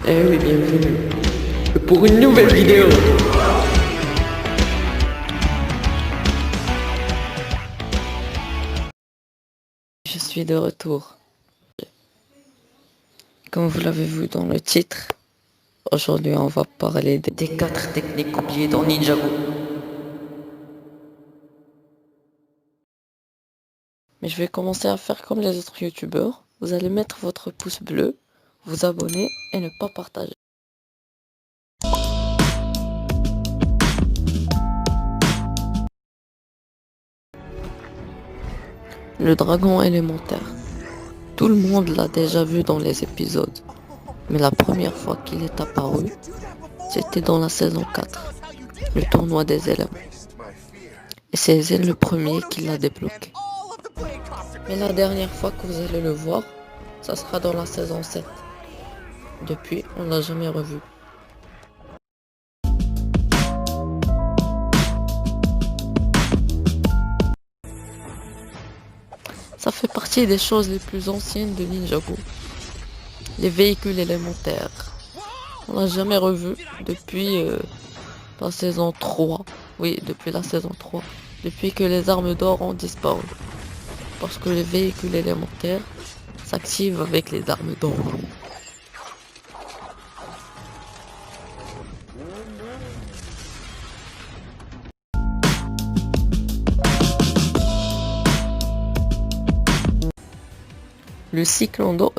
Eh oui, bienvenue pour une nouvelle vidéo. Je suis de retour. Comme vous l'avez vu dans le titre, aujourd'hui on va parler des 4 techniques oubliées dans Ninjago. Mais je vais commencer à faire comme les autres youtubeurs. Vous allez mettre votre pouce bleu, vous abonner et ne pas partager. Le dragon élémentaire. Tout le monde l'a déjà vu dans les épisodes. Mais la première fois qu'il est apparu, c'était dans la saison 4, le tournoi des éléments. Et c'est Zen le premier qui l'a débloqué. Mais la dernière fois que vous allez le voir, ça sera dans la saison 7. Depuis, on l'a jamais revu. Ça fait partie des choses les plus anciennes de Ninjago. Les véhicules élémentaires. On l'a jamais revu depuis la saison 3. Oui, depuis la saison 3. Depuis que les armes d'or ont disparu. Parce que les véhicules élémentaires s'activent avec les armes d'or. Le cyclondo,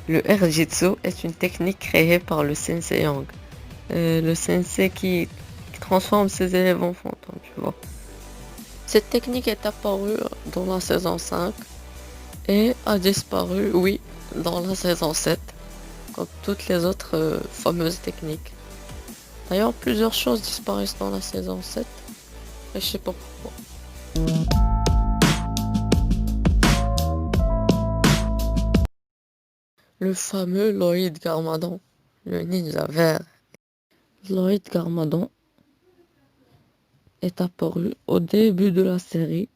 le Airjitsu est une technique créée par le Sensei Yang. Le sensei qui transforme ses élèves en fantômes, tu vois. Cette technique est apparue dans la saison 5 et a disparu, oui, dans la saison 7, comme toutes les autres fameuses techniques. D'ailleurs, plusieurs choses disparaissent dans la saison 7, et je sais pas pourquoi. Le fameux Lloyd Garmadon, le ninja vert. Lloyd Garmadon est apparu au début de la série.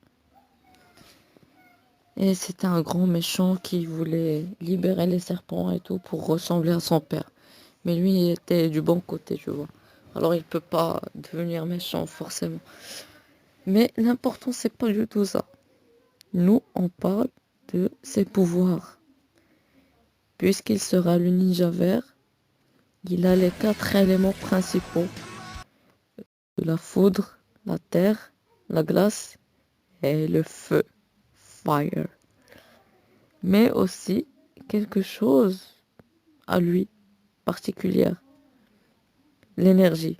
Et c'était un grand méchant qui voulait libérer les serpents et tout pour ressembler à son père. Mais lui, il était du bon côté, tu vois. Alors il peut pas devenir méchant forcément. Mais l'important, c'est pas du tout ça. Nous, on parle de ses pouvoirs. Puisqu'il sera le ninja vert, il a les 4 éléments principaux. La foudre, la terre, la glace et le feu. Fire. Mais aussi quelque chose à lui particulière. L'énergie.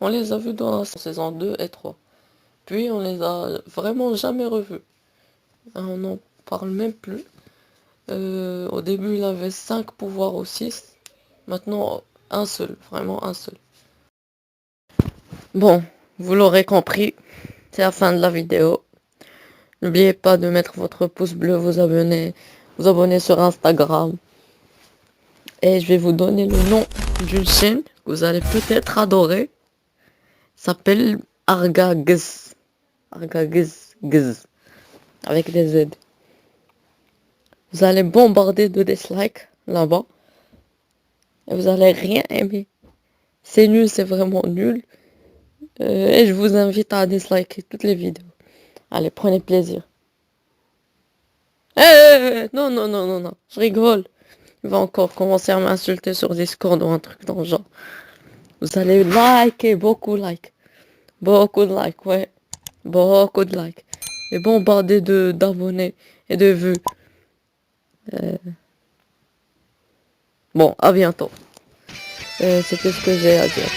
On les a vus dans la saison 2 et 3. Puis on les a vraiment jamais revus. On n'en parle même plus. Au début il avait 5 pouvoirs ou 6. Maintenant un seul, vraiment un seul. Bon, vous l'aurez compris, c'est la fin de la vidéo. N'oubliez pas de mettre votre pouce bleu, vous abonner sur Instagram. Et je vais vous donner le nom d'une chaîne que vous allez peut-être adorer. S'appelle Argagz. Argagz. Avec des Z. Vous allez bombarder de dislikes là-bas. Et vous allez rien aimer. C'est nul, c'est vraiment nul. Et je vous invite à disliker toutes les vidéos. Allez, prenez plaisir. Non, non, non, non, non. Je rigole. Il va encore commencer à m'insulter sur Discord ou un truc dans le genre. Vous allez liker, beaucoup like. Beaucoup de likes, ouais. Beaucoup de likes. Et bombarder d'abonnés et de vues. Bon, à bientôt. C'était ce que j'ai à dire.